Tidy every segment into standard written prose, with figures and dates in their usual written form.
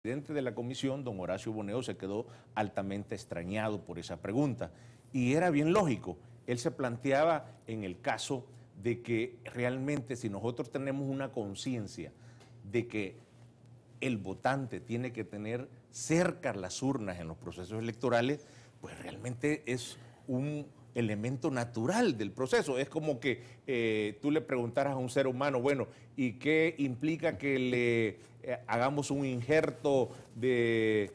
presidente de la comisión, don Horacio Boneo, se quedó altamente extrañado por esa pregunta. Y era bien lógico. Él se planteaba en el caso de que realmente si nosotros tenemos una conciencia de que el votante tiene que tener cerca las urnas en los procesos electorales, pues realmente es un elemento natural del proceso. Es como que tú le preguntaras a un ser humano, bueno, ¿y qué implica que le hagamos un injerto de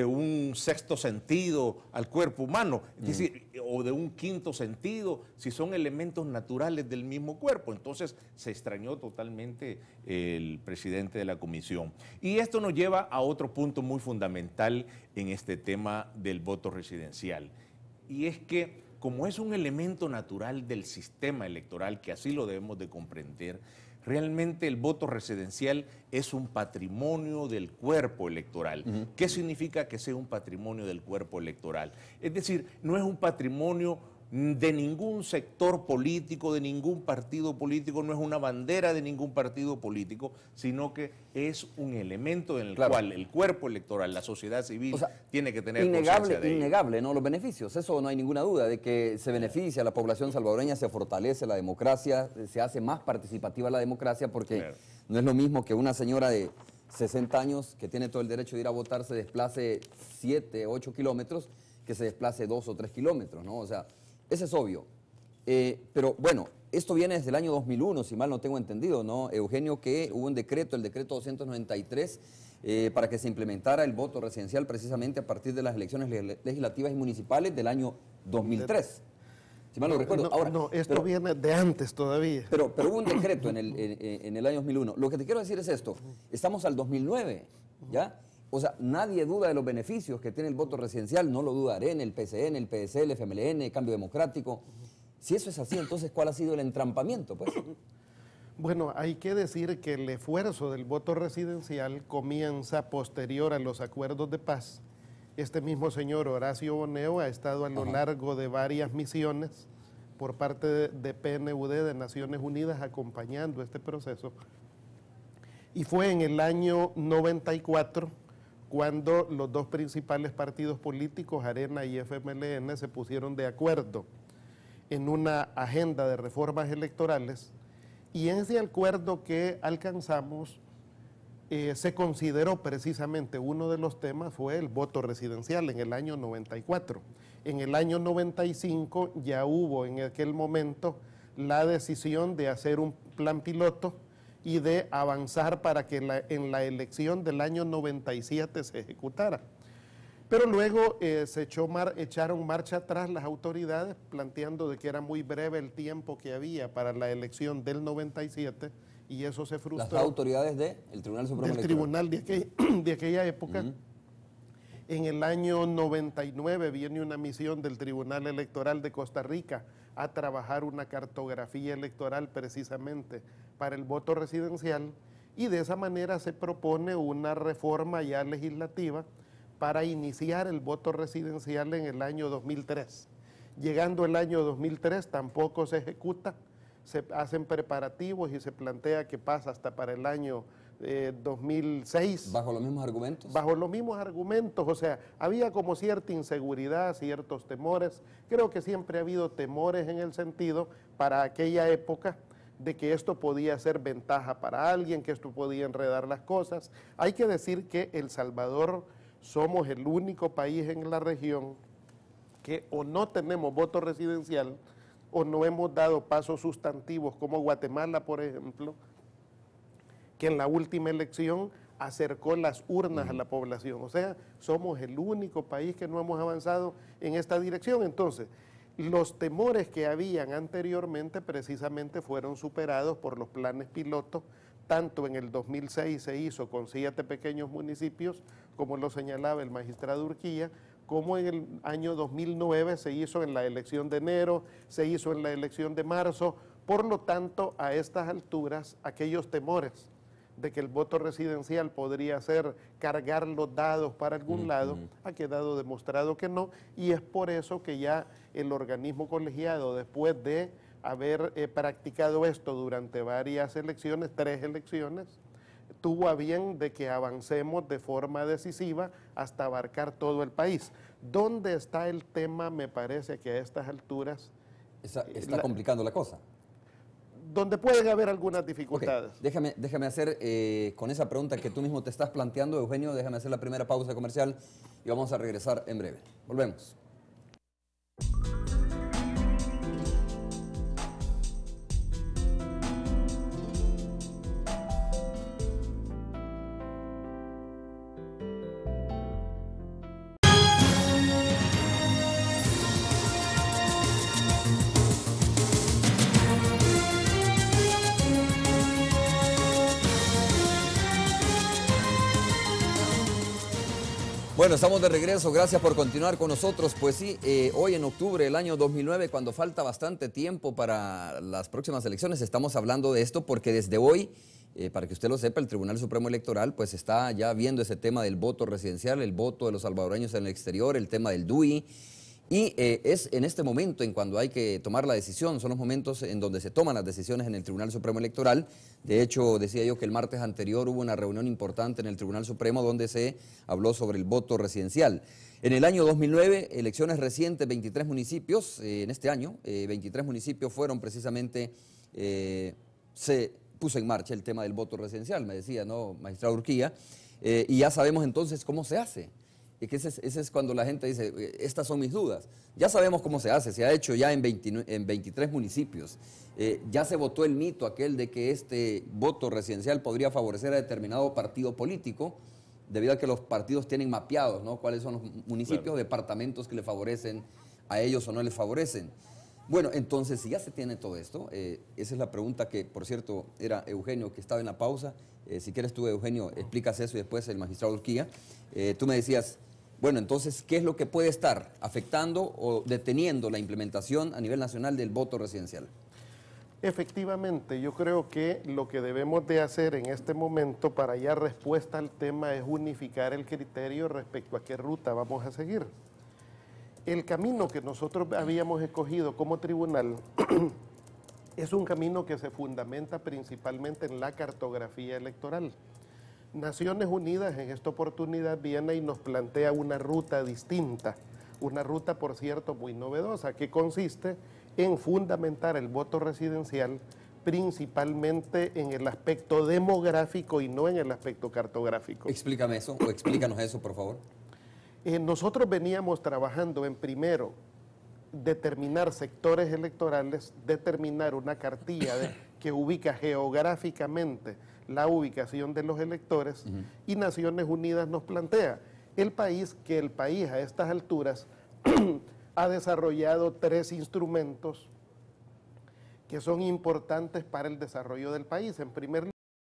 un sexto sentido al cuerpo humano? Es decir, o de un quinto sentido, si son elementos naturales del mismo cuerpo. Entonces se extrañó totalmente el presidente de la comisión. Y esto nos lleva a otro punto muy fundamental en este tema del voto residencial. Y es que, como es un elemento natural del sistema electoral, que así lo debemos de comprender, realmente el voto residencial es un patrimonio del cuerpo electoral. ¿Qué significa que sea un patrimonio del cuerpo electoral? Es decir, no es un patrimonio de ningún sector político, de ningún partido político, no es una bandera de ningún partido político, sino que es un elemento en el cual el cuerpo electoral, la sociedad civil, tiene que tener conciencia de ello. Innegable, ¿no? Los beneficios, eso no hay ninguna duda, de que se beneficia la población salvadoreña, se fortalece la democracia, se hace más participativa la democracia, porque no es lo mismo que una señora de 60 años que tiene todo el derecho de ir a votar se desplace 7, 8 kilómetros, que se desplace 2 o 3 kilómetros, ¿no? O sea, eso es obvio. Pero bueno, esto viene desde el año 2001, si mal no tengo entendido, ¿no, Eugenio? Que hubo un decreto, el decreto 293, para que se implementara el voto residencial precisamente a partir de las elecciones legislativas y municipales del año 2003. Si mal no recuerdo. Ahora, esto viene de antes todavía. Pero hubo un decreto en el año 2001. Lo que te quiero decir es esto. Estamos al 2009, ¿ya? O sea, nadie duda de los beneficios que tiene el voto residencial, no lo duda Arena, el PCN, el PSL, FMLN, Cambio Democrático. Si eso es así, entonces, ¿cuál ha sido el entrampamiento, pues? Bueno, hay que decir que el esfuerzo del voto residencial comienza posterior a los acuerdos de paz. Este mismo señor Horacio Boneo ha estado a lo largo de varias misiones por parte de PNUD, de Naciones Unidas, acompañando este proceso. Y fue en el año 94 cuando los dos principales partidos políticos, Arena y FMLN, se pusieron de acuerdo en una agenda de reformas electorales, y en ese acuerdo que alcanzamos se consideró precisamente uno de los temas fue el voto residencial en el año 94. En el año 95 ya hubo en aquel momento la decisión de hacer un plan piloto y de avanzar para que en la elección del año 97 se ejecutara. Pero luego se echaron marcha atrás las autoridades, planteando de que era muy breve el tiempo que había para la elección del 97, y eso se frustró. Las autoridades del Tribunal Supremo del Tribunal de aquella época. En el año 99 viene una misión del Tribunal Electoral de Costa Rica a trabajar una cartografía electoral precisamente para el voto residencial, y de esa manera se propone una reforma ya legislativa para iniciar el voto residencial en el año 2003. Llegando el año 2003 tampoco se ejecuta, se hacen preparativos y se plantea que pasa hasta para el año 2006. ¿Bajo los mismos argumentos? Bajo los mismos argumentos, o sea, había como cierta inseguridad, ciertos temores. Creo que siempre ha habido temores en el sentido, para aquella época, de que esto podía ser ventaja para alguien, que esto podía enredar las cosas. Hay que decir que El Salvador somos el único país en la región que o no tenemos voto residencial o no hemos dado pasos sustantivos, como Guatemala, por ejemplo, que en la última elección acercó las urnas a la población. O sea, somos el único país que no hemos avanzado en esta dirección. Entonces, los temores que habían anteriormente precisamente fueron superados por los planes pilotos. Tanto en el 2006 se hizo con 7 pequeños municipios, como lo señalaba el magistrado Urquía, como en el año 2009 se hizo en la elección de enero, se hizo en la elección de marzo. Por lo tanto, a estas alturas, aquellos temores de que el voto residencial podría ser cargar los dados para algún lado, ha quedado demostrado que no, y es por eso que ya el organismo colegiado, después de haber practicado esto durante varias elecciones, 3 elecciones, tuvo a bien de que avancemos de forma decisiva hasta abarcar todo el país. ¿Dónde está el tema? Me parece que a estas alturas Está complicando la cosa. donde pueden haber algunas dificultades. Okay. Déjame hacer, con esa pregunta que tú mismo te estás planteando, Eugenio, déjame hacer la primera pausa comercial y vamos a regresar en breve. Volvemos. Bueno, estamos de regreso, gracias por continuar con nosotros. Pues sí, hoy en octubre del año 2009, cuando falta bastante tiempo para las próximas elecciones, estamos hablando de esto porque desde hoy, para que usted lo sepa, el Tribunal Supremo Electoral pues está ya viendo ese tema del voto residencial, el voto de los salvadoreños en el exterior, el tema del DUI. Y es en este momento en cuando hay que tomar la decisión, son los momentos en donde se toman las decisiones en el Tribunal Supremo Electoral. De hecho, decía yo que el martes anterior hubo una reunión importante en el Tribunal Supremo donde se habló sobre el voto residencial. En el año 2009, elecciones recientes, 23 municipios, en este año, 23 municipios fueron precisamente, se puso en marcha el tema del voto residencial, me decía, ¿no, magistrado Urquía? Y ya sabemos entonces cómo se hace. Y que ese es cuando la gente dice, estas son mis dudas. Ya sabemos cómo se hace, se ha hecho ya en 23 municipios. Ya se votó el mito aquel de que este voto residencial podría favorecer a determinado partido político, debido a que los partidos tienen mapeados, ¿no?, cuáles son los municipios, claro, departamentos que le favorecen a ellos o no les favorecen. Bueno, entonces, si ya se tiene todo esto, esa es la pregunta que, por cierto, era Eugenio que estaba en la pausa. Si quieres tú, Eugenio, explicas eso y después el magistrado Urquía. Tú me decías, bueno, entonces, ¿qué es lo que puede estar afectando o deteniendo la implementación a nivel nacional del voto residencial? Efectivamente, yo creo que lo que debemos de hacer en este momento para hallar respuesta al tema es unificar el criterio respecto a qué ruta vamos a seguir. El camino que nosotros habíamos escogido como tribunal es un camino que se fundamenta principalmente en la cartografía electoral. Naciones Unidas en esta oportunidad viene y nos plantea una ruta distinta, una ruta, por cierto, muy novedosa, que consiste en fundamentar el voto residencial principalmente en el aspecto demográfico y no en el aspecto cartográfico. Explícame eso, o explícanos eso, por favor. Nosotros veníamos trabajando en primero determinar sectores electorales, determinar una cartilla que ubica geográficamente la ubicación de los electores, y Naciones Unidas nos plantea el país a estas alturas ha desarrollado 3 instrumentos que son importantes para el desarrollo del país. En primer